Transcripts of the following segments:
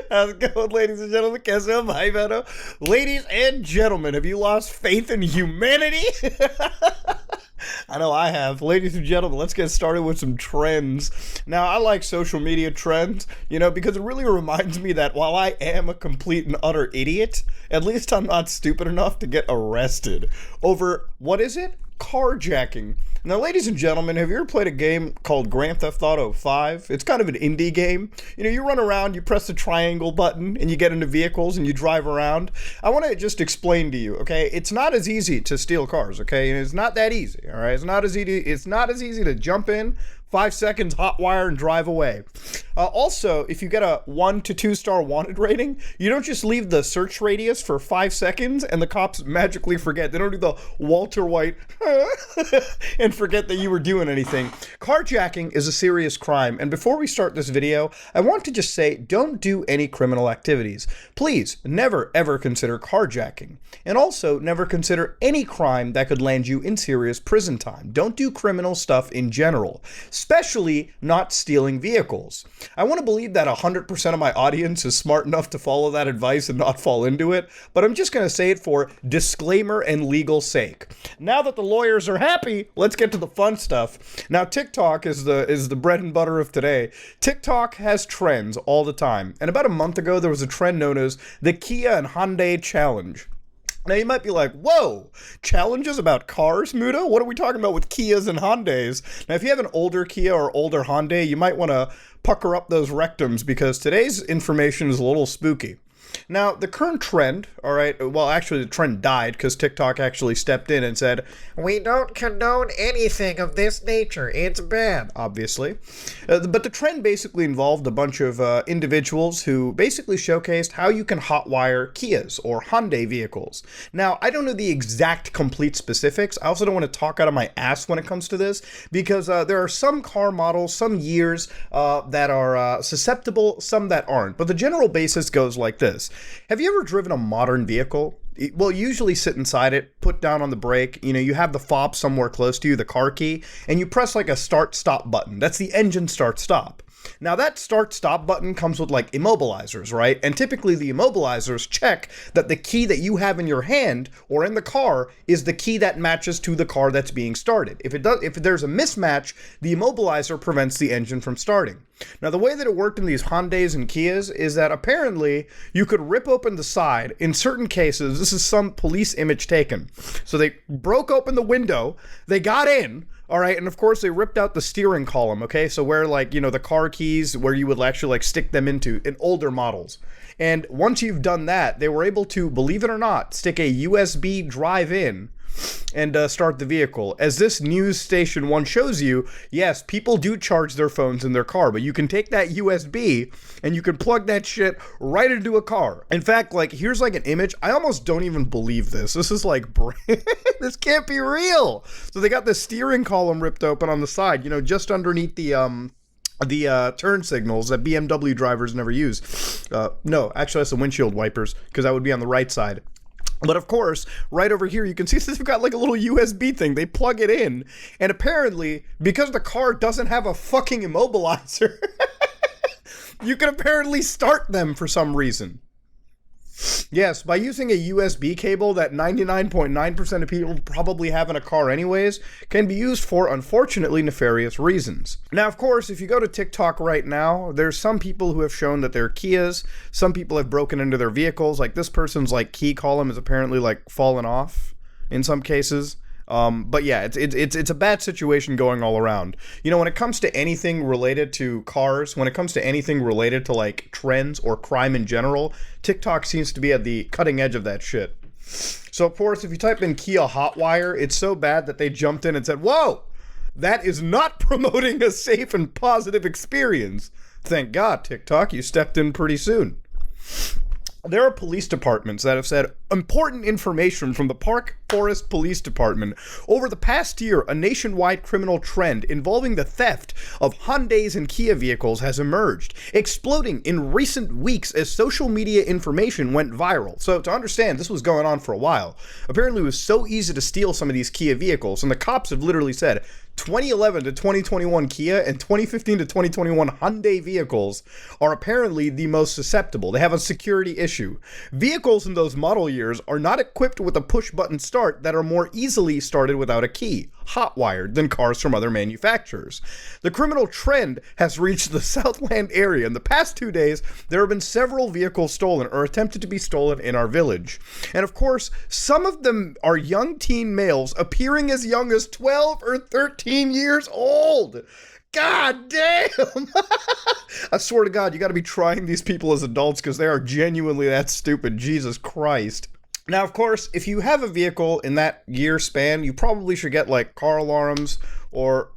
How's it going, ladies and gentlemen? Ladies and gentlemen, have you lost faith in humanity? I know I have. Ladies and gentlemen, let's get started with some trends. Now, I like social media trends, because it really reminds me that while I am a complete and utter idiot, at least I'm not stupid enough to get arrested over, what is it? Carjacking. Now, ladies and gentlemen, have you ever played a game called Grand Theft Auto 5? It's kind of an indie game. You run around, you press the triangle button, and you get into vehicles and you drive around. I want to just explain to you, okay? It's not as easy to steal cars, okay? And it's not that easy, all right? It's not as easy to jump in, 5 seconds, hot wire, and drive away. Also, if you get a 1 to 2 star wanted rating, you don't just leave the search radius for 5 seconds and the cops magically forget. They don't do the Walter White and forget that you were doing anything. Carjacking is a serious crime, and before we start this video, I want to just say, don't do any criminal activities. Please, never ever consider carjacking. And also, never consider any crime that could land you in serious prison time. Don't do criminal stuff in general, especially not stealing vehicles. I want to believe that 100% of my audience is smart enough to follow that advice and not fall into it, but I'm just going to say it for disclaimer and legal sake. Now that the lawyers are happy, let's get to the fun stuff. Now, TikTok is the bread and butter of today. TikTok has trends all the time, and about a month ago, there was a trend known as the Kia and Hyundai Challenge. Now, you might be like, whoa, challenges about cars, Muda? What are we talking about with Kias and Hyundais? Now, if you have an older Kia or older Hyundai, you might want to pucker up those rectums because today's information is a little spooky. Now, the current trend, all right, well, actually, the trend died because TikTok actually stepped in and said, we don't condone anything of this nature. It's bad, obviously. But the trend basically involved a bunch of individuals who basically showcased how you can hotwire Kias or Hyundai vehicles. Now, I don't know the exact complete specifics. I also don't want to talk out of my ass when it comes to this because there are some car models, some years that are susceptible, some that aren't. But the general basis goes like this. Have you ever driven a modern vehicle? Well, usually sit inside it, put down on the brake, you have the fob somewhere close to you, the car key, and you press like a start-stop button. That's the engine start-stop. Now, that start-stop button comes with like immobilizers, right? And typically the immobilizers check that the key that you have in your hand or in the car is the key that matches to the car that's being started. If there's a mismatch, the immobilizer prevents the engine from starting. Now, the way that it worked in these Hyundais and Kias is that apparently you could rip open the side. In certain cases, this is some police image taken. So they broke open the window, they got in, all right, and of course they ripped out the steering column, okay? So where the car keys, where you would actually stick them into in older models. And once you've done that, they were able to, believe it or not, stick a USB drive in and start the vehicle. As this news station one shows you, yes, people do charge their phones in their car, but you can take that USB and you can plug that shit right into a car. In fact, here's an image. I almost don't even believe this. This is this can't be real. So they got the steering column ripped open on the side, just underneath the turn signals that BMW drivers never use. No, actually that's the windshield wipers because that would be on the right side. But of course, right over here, you can see they've got a little USB thing. They plug it in. And apparently, because the car doesn't have a fucking immobilizer, you can apparently start them for some reason. Yes, by using a USB cable that 99.9% of people probably have in a car anyways, can be used for, unfortunately, nefarious reasons. Now, of course, if you go to TikTok right now, there's some people who have shown that they're Kias. Some people have broken into their vehicles. This person's key column is apparently fallen off in some cases. But yeah, it's a bad situation going all around. When it comes to anything related to cars, when it comes to anything related to trends or crime in general, TikTok seems to be at the cutting edge of that shit. So of course, if you type in Kia Hotwire, it's so bad that they jumped in and said, whoa, that is not promoting a safe and positive experience. Thank God, TikTok, you stepped in pretty soon. There are police departments that have said important information from the Park Forest Police Department. Over the past year, a nationwide criminal trend involving the theft of Hyundais and Kia vehicles has emerged, exploding in recent weeks as social media information went viral. So to understand, this was going on for a while. Apparently, it was so easy to steal some of these Kia vehicles, and the cops have literally said 2011 to 2021 Kia and 2015 to 2021 Hyundai vehicles are apparently the most susceptible. They have a security issue. Vehicles in those model years are not equipped with a push-button start that are more easily started without a key, hot-wired, than cars from other manufacturers. The criminal trend has reached the Southland area. In the past 2 days, there have been several vehicles stolen or attempted to be stolen in our village. And of course, some of them are young teen males appearing as young as 12 or 13 years old. God damn! I swear to God, you gotta be trying these people as adults because they are genuinely that stupid. Jesus Christ. Now, of course, if you have a vehicle in that year span, you probably should get like car alarms, or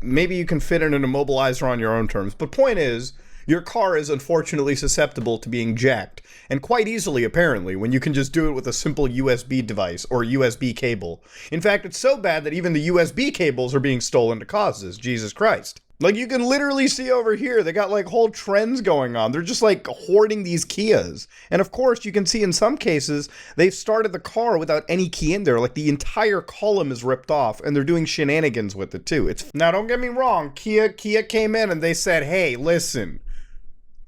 maybe you can fit in an immobilizer on your own terms. But point is, your car is unfortunately susceptible to being jacked, and quite easily apparently, when you can just do it with a simple USB device or USB cable. In fact, it's so bad that even the USB cables are being stolen to causes. Jesus Christ. Like, you can literally see over here, they got like whole trends going on. They're just like hoarding these Kias. And of course, you can see in some cases, they've started the car without any key in there. Like, the entire column is ripped off, and they're doing shenanigans with it too. Now, don't get me wrong, Kia came in and they said, hey, listen,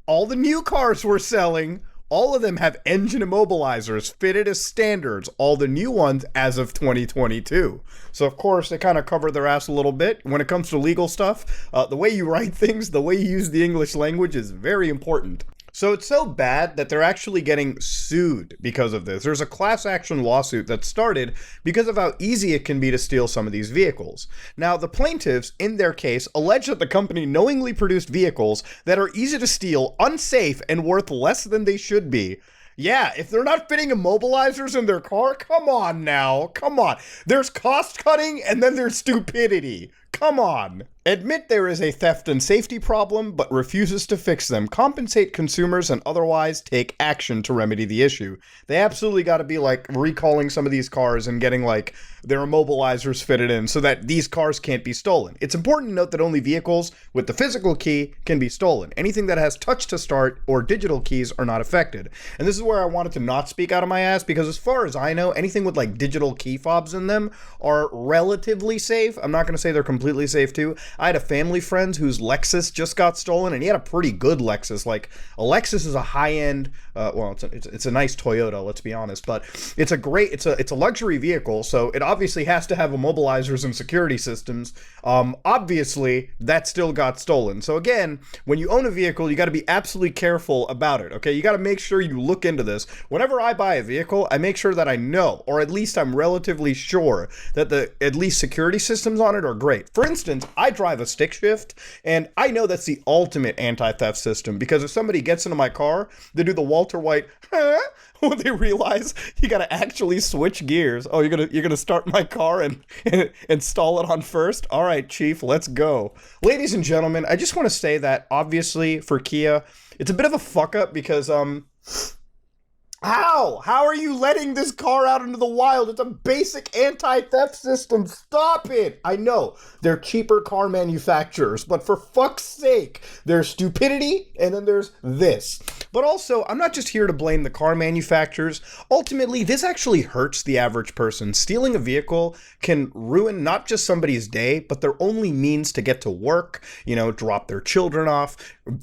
all the new cars we're selling, all of them have engine immobilizers fitted as standards, all the new ones as of 2022. So of course, they kind of cover their ass a little bit. When it comes to legal stuff, the way you write things, the way you use the English language is very important. So it's so bad that they're actually getting sued because of this. There's a class action lawsuit that started because of how easy it can be to steal some of these vehicles. Now, the plaintiffs, in their case, allege that the company knowingly produced vehicles that are easy to steal, unsafe, and worth less than they should be. Yeah, if they're not fitting immobilizers in their car, come on now, come on. There's cost cutting and then there's stupidity. Come on. Admit there is a theft and safety problem, but refuses to fix them. Compensate consumers and otherwise take action to remedy the issue. They absolutely got to be like recalling some of these cars and getting like their immobilizers fitted in so that these cars can't be stolen. It's important to note that only vehicles with the physical key can be stolen. Anything that has touch to start or digital keys are not affected. And this is where I wanted to not speak out of my ass, because as far as I know, anything with like digital key fobs in them are relatively safe. I'm not going to say they're completely safe too. I had a family friend whose Lexus just got stolen, and he had a pretty good Lexus. Like, a Lexus is a high-end, it's a nice Toyota, let's be honest, but it's a luxury vehicle, so it obviously has to have immobilizers and security systems. Obviously, that still got stolen. So again, when you own a vehicle, you got to be absolutely careful about it, okay? You got to make sure you look into this. Whenever I buy a vehicle, I make sure that I know, or at least I'm relatively sure, that the at least security systems on it are great. For instance, I drive a stick shift, and I know that's the ultimate anti-theft system, because if somebody gets into my car, they do the Walter White, when they realize you gotta actually switch gears. Oh, you're gonna start my car and install it on first? All right, chief, let's go. Ladies and gentlemen, I just want to say that obviously for Kia, it's a bit of a fuck up because How are you letting this car out into the wild? It's a basic anti-theft system. Stop it. I know they're cheaper car manufacturers, but for fuck's sake, there's stupidity and then there's this. But also, I'm not just here to blame the car manufacturers. Ultimately, this actually hurts the average person. Stealing a vehicle can ruin not just somebody's day, but their only means to get to work, drop their children off.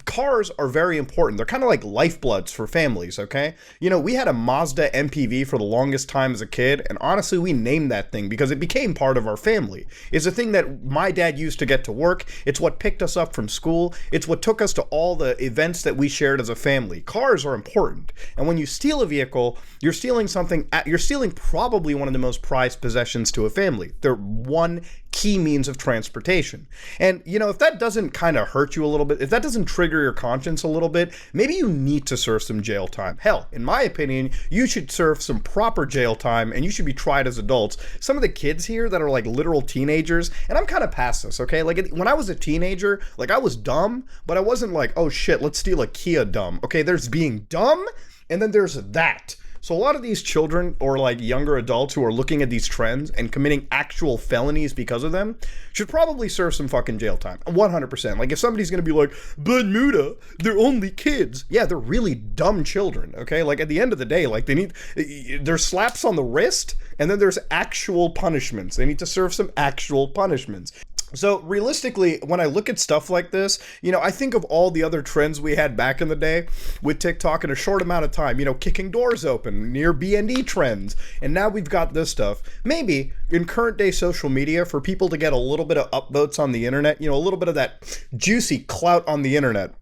Cars are very important. They're kind of like lifebloods for families, okay? We had a Mazda MPV for the longest time as a kid, and honestly, we named that thing because it became part of our family. It's a thing that my dad used to get to work. It's what picked us up from school. It's what took us to all the events that we shared as a family. Cars are important, and when you steal a vehicle, you're stealing probably one of the most prized possessions to a family. They're one key means of transportation. And, if that doesn't kind of hurt you a little bit, if that doesn't trigger your conscience a little bit, maybe you need to serve some jail time. Hell, in my opinion, you should serve some proper jail time and you should be tried as adults. Some of the kids here that are like literal teenagers, and I'm kind of past this, okay? Like, when I was a teenager, like, I was dumb, but I wasn't like, oh shit, let's steal a Kia dumb. Okay, there's being dumb, and then there's that. So a lot of these children or like younger adults who are looking at these trends and committing actual felonies because of them should probably serve some fucking jail time. 100%. Like if somebody's going to be like, Bermuda, they're only kids. Yeah, they're really dumb children, okay? Like at the end of the day, like there's slaps on the wrist and then there's actual punishments. They need to serve some actual punishments. So realistically, when I look at stuff like this, you know, I think of all the other trends we had back in the day with TikTok in a short amount of time, you know, kicking doors open, near BND trends, and now we've got this stuff. Maybe in current day social media, for people to get a little bit of upvotes on the internet, you know, a little bit of that juicy clout on the internet,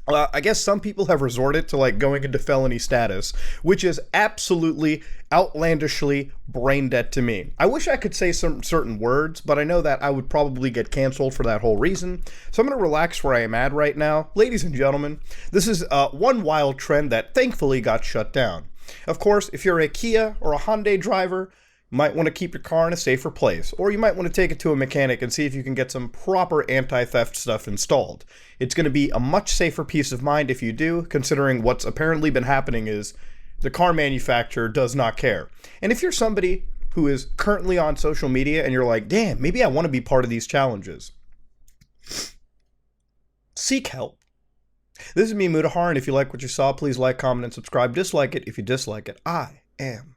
I guess some people have resorted to like going into felony status, which is absolutely outlandishly brain dead to me. I wish I could say some certain words, but I know that I would probably get canceled for that whole reason. So I'm going to relax where I am at right now. Ladies and gentlemen, this is one wild trend that thankfully got shut down. Of course, if you're a Kia or a Hyundai driver, you might want to keep your car in a safer place, or you might want to take it to a mechanic and see if you can get some proper anti-theft stuff installed. It's going to be a much safer peace of mind if you do, considering what's apparently been happening is the car manufacturer does not care. And if you're somebody who is currently on social media and you're like, damn, maybe I want to be part of these challenges, seek help. This is me, Mutahar, and if you like what you saw, please like, comment, and subscribe. Dislike it if you dislike it. I am